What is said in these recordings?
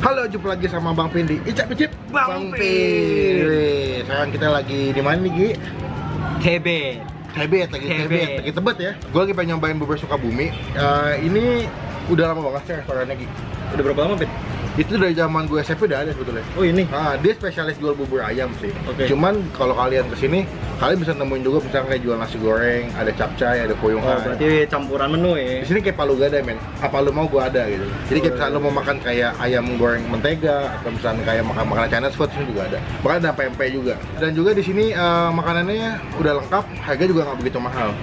Halo, jumpa lagi sama Bang Pindi. Icap icip Bang Pindi. Sekarang kita lagi di mana nih, Gi? Tebet. Tebet, lagi Tebet ya. Gue lagi pengen nyobain bubur Sukabumi. Ini udah lama banget sih restorannya, Gi. Udah berapa lama, Pit? Itu dari zaman gue SMP udah ada sebetulnya. Oh, ini? Dia spesialis jual bubur ayam sih. Oke. Cuman kalau kalian kesini, kalian bisa nemuin juga misalnya kayak jual nasi goreng, ada capcay, ada Oh, koyongan. berarti campuran menu Di ya? sini kayak palu gada, men. Apa lu mau gua ada gitu. Jadi kayak misalnya lu mau makan kayak ayam goreng mentega atau misalnya kayak makan makanan Chinese food, sini juga ada. Bahkan ada pempek juga. Dan juga di sini makanannya udah lengkap, harga juga nggak begitu mahal.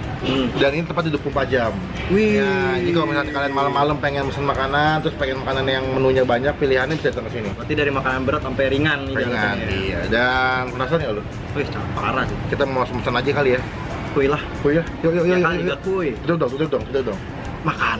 Dan ini tepat di 24 jam. Wih. Ya, jadi kalau misalnya kalian malam-malam pengen pesen makanan, terus pengen makanan yang menunya banyak, pilihannya bisa datang ke sini. Berarti dari makanan berat sampai ringan nih Ringan, jalannya. iya. Dan penasaran ya lu? Wih, parah sih. Kita mau pesan aja kali ya. Kuy lah. Oh iya, yuk Ya kali juga kuy. Tutup dong. Makan.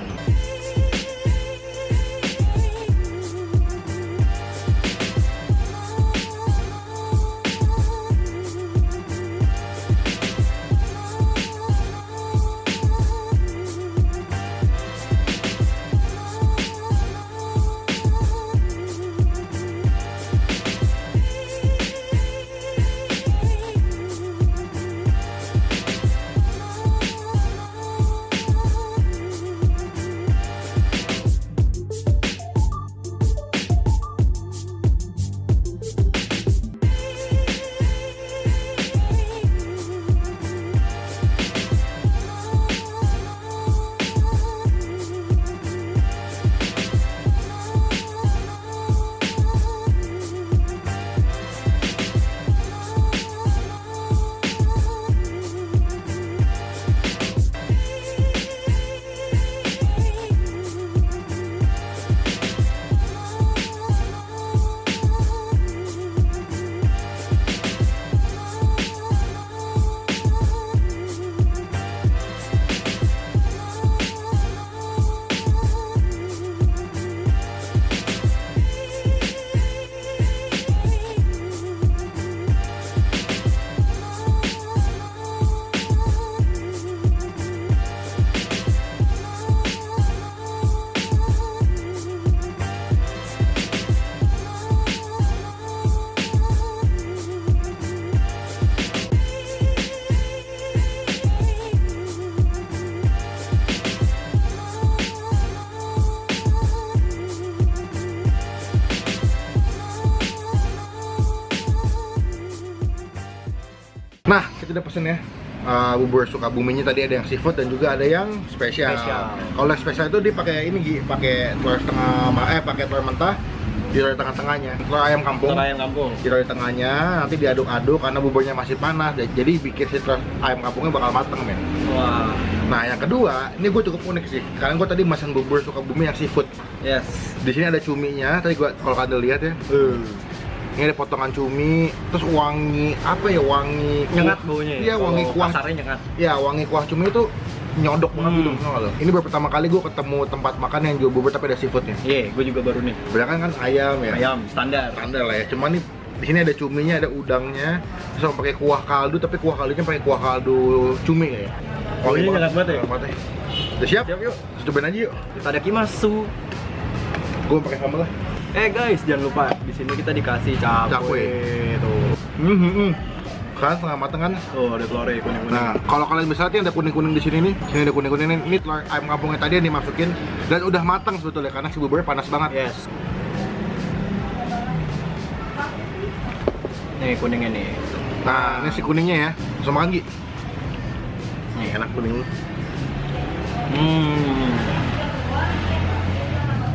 Nah, kita udah pesen ya. Bubur Sukabuminya tadi ada yang seafood dan juga ada yang spesial. Kalau yang spesial itu dia pakai ini, Gi, pakai telur pakai telur mentah, ditaruh di tengah-tengahnya. Telur ayam kampung. Telur ayam kampung. Ditaruh di tengahnya, nanti diaduk-aduk karena buburnya masih panas. Jadi bikin si telur ayam kampungnya bakal mateng, men. Wah. Nah, yang kedua, ini gue cukup unik sih. Karena gue tadi pesan bubur Sukabumi yang seafood. Yes. Di sini ada cuminya. Tadi gua kalau kalian lihat ya. Ini ada potongan cumi, terus wangi apa ya, wangi Nyengat baunya ya? Iya, wangi kuah. Kasarnya nyengat. Ya, wangi kuah cumi itu nyodok banget gitu. Ini baru pertama kali gue ketemu tempat makan yang jual bubur tapi ada seafoodnya. Iya, gue juga baru nih. Kebanyakan kan ayam ya. Ayam standar. Standar lah ya. Cuman nih di sini ada cuminya, ada udangnya, terus pakai kuah kaldu, tapi kuah kaldunya pakai kuah kaldu cumi kayak. Wanginya nyengat banget ya? Nyengat banget ya. Udah siap? Siap yuk. Cobain aja yuk. Kita ada kimasu. Gue pakai sambal lah. Guys, jangan lupa di sini kita dikasih Cakwe. tuh. Kan setengah mateng kan? Oh, ada telurnya kuning-kuning. Nah, kalau kalian bisa lihat ada kuning-kuning di sini nih. Sini ada kuning-kuning nih. Ini telur ayam kampungnya tadi yang dimasukin dan udah matang sebetulnya karena si buburnya panas banget. Yes. Nih kuningnya nih. Nah, ini si kuningnya ya. Langsung makan, Gi. Nih, enak kuning lu.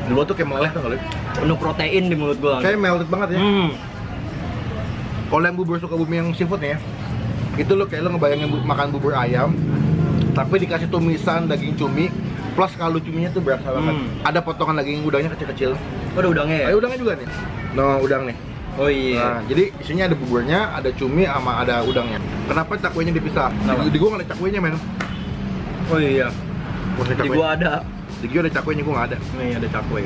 Di luar tuh kayak meleleh tuh kali. Penuh protein di mulut gua. Kayak melted banget ya. Kalau yang bubur Sukabumi yang seafood ya, itu lo kayak lo ngebayangin makan bubur ayam, tapi dikasih tumisan daging cumi, plus kaldu cuminya tuh berasa banget. Ada potongan daging udangnya kecil-kecil. Oh, ada udangnya ya? Ada udangnya juga nih. No, udang nih. Oh iya. Nah, jadi isinya ada buburnya, ada cumi, sama ada udangnya. Kenapa cakwenya dipisah? Kenapa? Di gua nggak ada cakwenya, men. Oh iya. Di Di gua ada. Di gua ada cakwenya, gua nggak ada. Nih ada cakwe.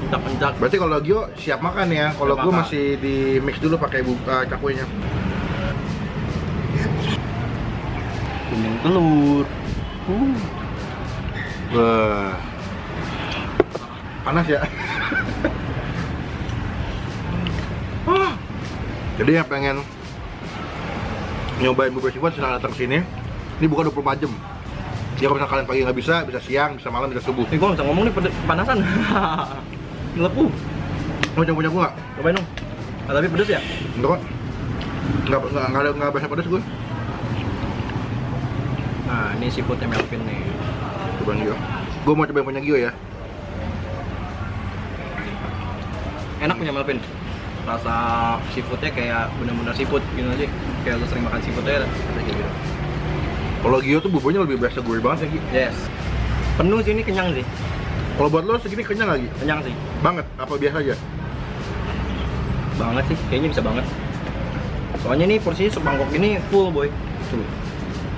Pencak-pencak. Berarti kalau Gio siap makan ya. Kalau Siap gua makan. masih di mix dulu pakai cakwenya. Kuning telur. Wah. Panas ya. Jadi yang pengen nyobain bubur seafood silahkan datang sini. Ini buka 24 jam. Ya kalau misalnya kalian pagi nggak bisa siang, bisa malam, bisa subuh. Nih gua nggak bisa ngomong nih panasan. Ngelepuh. Mau coba punya gua nggak? Cobain dong. Ah, tapi pedes ya? Enggak kok. Nggak biasa pedas gue. Nah, ini seafoodnya Melvin nih. Coba Gio. Gue mau coba yang punya Gio ya. Enak punya Melvin. Rasa seafoodnya kayak bener-bener seafood gitu sih. Kayak lu sering makan seafoodnya rasa kayak gitu. Kalau Gio tuh buburnya lebih berasa gurih banget ya Gi. Yes. Penuh sih ini, kenyang sih. Kalau buat lo segini kenyang lagi? Kenyang sih. Banget? Apa biasa aja? Banget sih, kayaknya bisa banget. Soalnya nih porsinya semangkok ini full boy. Tuh.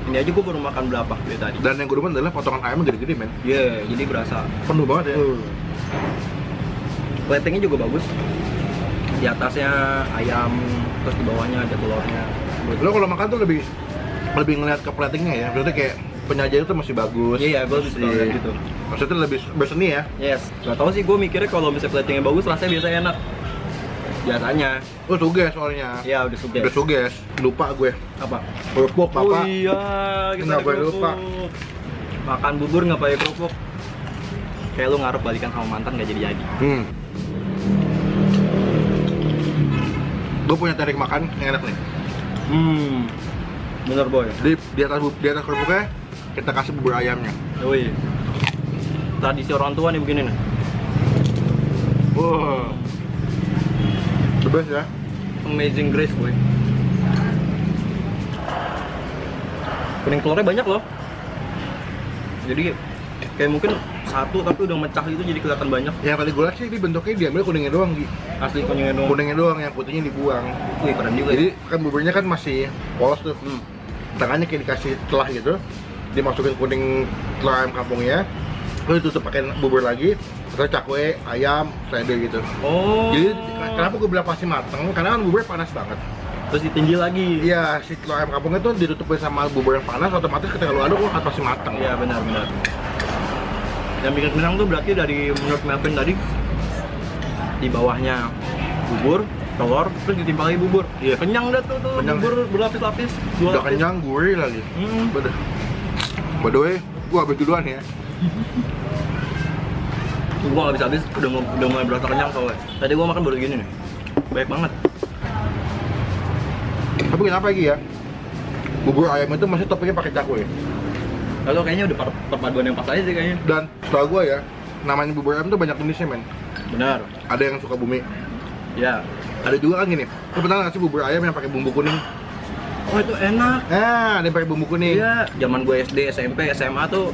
Ini aja gue baru makan berapa dari tadi. Dan yang gue demen adalah potongan ayamnya gede-gede men. Iya, jadi berasa Penuh banget ya. platingnya juga bagus. Di atasnya ayam, terus di bawahnya ada telurnya. Lo kalau makan tuh lebih ngeliat ke platingnya ya. Maksudnya kayak penyajian itu masih bagus. Iya, gue bisa Iya. kayak gitu. Maksudnya lebih berseni ya. Yes. Gak tau sih, gue mikirnya kalau misalnya platingnya bagus, rasanya biasanya enak. Biasanya. Oh suges soalnya. Iya, udah suges. Udah suges. Lupa gue. Apa? Kerupuk Oh Bapak. iya, kita Nggak ada boleh kerupuk. lupa. Makan bubur nggak pakai kerupuk. Kayak lu ngarep balikan sama mantan nggak jadi-jadi. Gue punya teknik makan yang enak nih. Bener boy. Di atas kerupuknya kita kasih bubur ayamnya. Wih. Tradisi orang tua nih begini nih. Wow. The best ya. Amazing Grace boy. Kuning telurnya banyak loh. Jadi kayak mungkin satu tapi udah mecah itu jadi kelihatan banyak. Yang tadi gue lihat sih ini bentuknya diambil kuningnya doang Gi. Asli kuningnya dong. Kuningnya doang, yang putihnya dibuang. Wih keren juga. Jadi kan buburnya kan masih polos tuh. Hmm. Tangannya kayak dikasih telah gitu, dimasukin kuning telur ayam kampungnya, terus ditutup pakai bubur lagi, terus cakwe, ayam, selada gitu. Oh. Jadi kenapa gue bilang pasti mateng? Karena kan bubur panas banget. Terus ditinggi lagi. Iya, si telur ayam kampungnya tuh ditutupin sama bubur yang panas, otomatis ketika lu aduk lu akan pasti mateng. Iya benar-benar. Yang bikin kenyang tuh berarti dari menurut Melvin tadi di bawahnya bubur, telur, terus ditimpa lagi bubur. Iya. Kenyang dah tuh Kenyang. bubur berlapis-lapis. Udah kenyang, gurih lagi. Bener. By the way, gua habis duluan ya. Gua nggak bisa habis, udah mulai berasa kenyang soalnya. Tadi gua makan baru gini nih. Baik banget. Tapi kenapa lagi ya? Bubur ayam itu masih topingnya pakai cakwe. Lalu kayaknya udah perpaduan yang pas aja sih kayaknya. Dan setelah gua ya, namanya bubur ayam tuh banyak jenisnya men. Benar. Ada yang suka bumi, Ya. ada juga kan gini. Lu pernah nggak sih bubur ayam yang pakai bumbu kuning? Oh itu enak. Nah, ada yang pakai bumbu kuning. Iya. Zaman gue SD, SMP, SMA tuh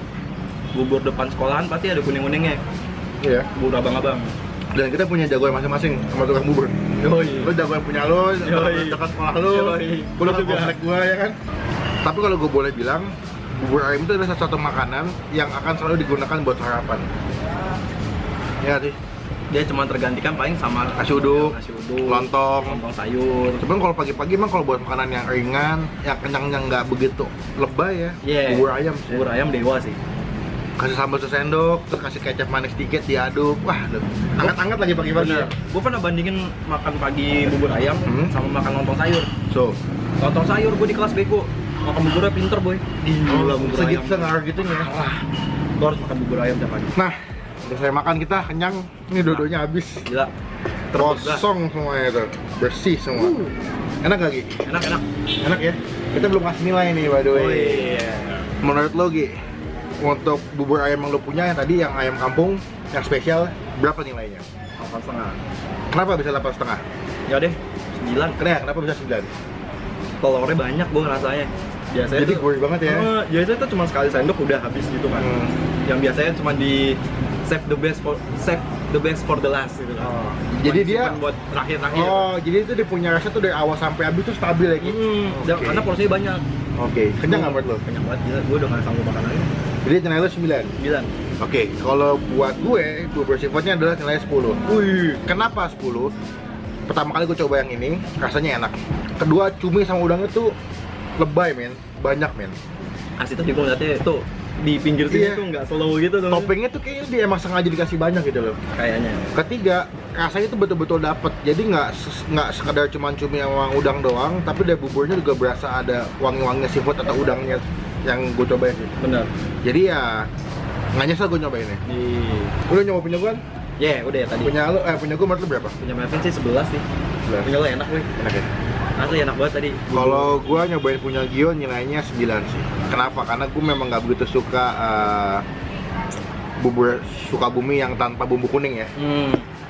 bubur depan sekolahan pasti ada kuning-kuningnya. Iya. Bubur abang-abang. Dan kita punya jagoan masing-masing sama tukang bubur. Yoi. Lu jagoan punya lu, Yoi. dekat sekolah lu, Yoi. gua Gua dekat juga. komplek gua ya kan. Tapi kalau gue boleh bilang, bubur ayam itu adalah satu makanan yang akan selalu digunakan buat sarapan. Ya sih. Dia cuma tergantikan paling sama Nasi uduk, lontong lontong. sayur. Cuman kalau pagi-pagi emang kalau buat makanan yang ringan, yang kenyangnya nggak begitu lebay ya, Iya. bubur ayam sih. Bubur ayam dewa sih. Kasih sambal sesendok, terus kasih kecap manis dikit diaduk, wah, anget-anget lagi pagi-pagi ya. Gue pernah bandingin makan pagi bubur ayam sama makan lontong sayur. So, Lontong sayur gue di kelas beko. Makan buburnya pinter boy. Gila bubur ayam. segitu sengar gitunya. Wah, gue harus makan bubur ayam tiap pagi. Nah, udah saya makan kita kenyang, ini dua-duanya habis. Gila. Terbang. Kosong semuanya itu, bersih semua. Enak gak Gi? Enak. Enak ya? Kita belum kasih nilai nih by the way. Oh iya. Menurut lo Gi, untuk bubur ayam yang lo punya yang tadi yang ayam kampung, yang spesial, berapa nilainya? 8,5. Kenapa bisa 8,5? Ya deh, 9. Kenapa bisa 9? Telurnya banyak gue rasanya. Biasanya Jadi tuh- gurih banget ya? biasanya tuh cuma sekali sendok udah habis gitu kan. Yang biasanya cuma di save the best for the last gitu kan. Oh, Cuma jadi dia disimpan buat terakhir-terakhir. Oh, jadi itu dia punya rasa tuh dari awal sampai habis tuh stabil ya Gi? Dan Oke. karena porsinya banyak. Oke, kenyang nggak menurut lo? Kenyang banget, gila. Gue udah nggak sanggup makan lagi. Jadi nilai lo 9? 9. Oke, kalau buat gue, bubur seafoodnya adalah nilai 10. Wih. Kenapa 10? Pertama kali gue coba yang ini, rasanya enak. Kedua, cumi sama udangnya tuh lebay men, banyak men. Asli tuh gue ngeliatnya tuh di pinggir sini Iya. tuh nggak slow gitu tuh. Toppingnya tuh kayaknya dia emang sengaja dikasih banyak gitu loh. Kayaknya. Ketiga, rasanya itu betul-betul dapet. Jadi nggak sekedar cuma cumi sama udang doang, tapi dari buburnya juga berasa ada wangi-wangi seafood atau udangnya yang gue cobain sih. Bener. Jadi ya nggak nyesel gue nyobainnya. Udah nyoba punya gue kan? Udah ya tadi. Punya gue menurut lu berapa? Punya Melvin sih 11 sih. 11. Punya lo enak, weh. Enak ya? Asli enak banget tadi. Kalau gue nyobain punya Gio nilainya 9 sih. Kenapa? Karena gue memang nggak begitu suka bubur Sukabumi yang tanpa bumbu kuning ya.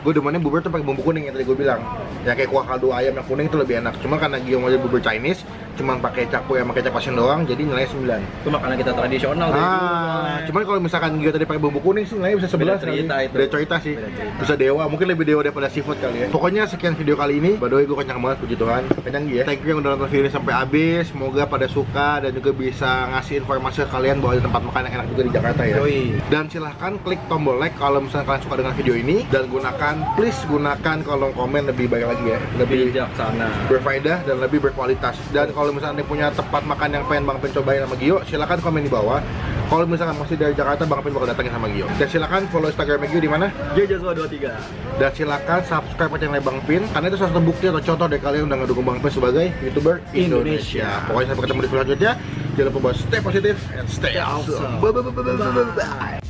Gue demennya bubur tuh pakai bumbu kuning yang tadi gue bilang. Ya kayak kuah kaldu ayam yang kuning itu lebih enak. Cuma karena Gio model bubur Chinese, cuman pakai cakuy sama kecap asin doang, jadi nilainya 9. Itu makanan kita tradisional dari dulu soalnya. Cuman kalau misalkan Gio tadi pakai bumbu kuning sih nilainya bisa 11 Beda cerita kali. itu. Beda cerita sih. Beda cerita. Bisa dewa, mungkin lebih dewa daripada seafood kali ya. Pokoknya sekian video kali ini. By the way, gue kenyang banget, puji Tuhan. Kenyang Gi ya. Thank you yang udah nonton video ini sampai habis. Semoga pada suka dan juga bisa ngasih informasi ke kalian bahwa ada tempat makan yang enak juga di Jakarta ya. Yoi. Dan silahkan klik tombol like kalau misalnya kalian suka dengan video ini, dan please gunakan kolom komen lebih baik lagi ya, lebih Bijaksana. berfaedah dan lebih berkualitas. Dan kalau misalnya Anda punya tempat makan yang pengen Bang Pen cobain sama Gio, silakan komen di bawah. Kalau misalkan masih dari Jakarta, Bang Pen bakal datangin sama Gio. Dan silakan follow Instagram Gio di mana? Jojoswa23. Dan silakan subscribe channel Bang Pin, karena itu salah satu bukti atau contoh dari kalian udah ngedukung Bang Pin sebagai YouTuber Indonesia. Pokoknya sampai ketemu di video selanjutnya. Jangan lupa buat stay positif and stay awesome. Bye.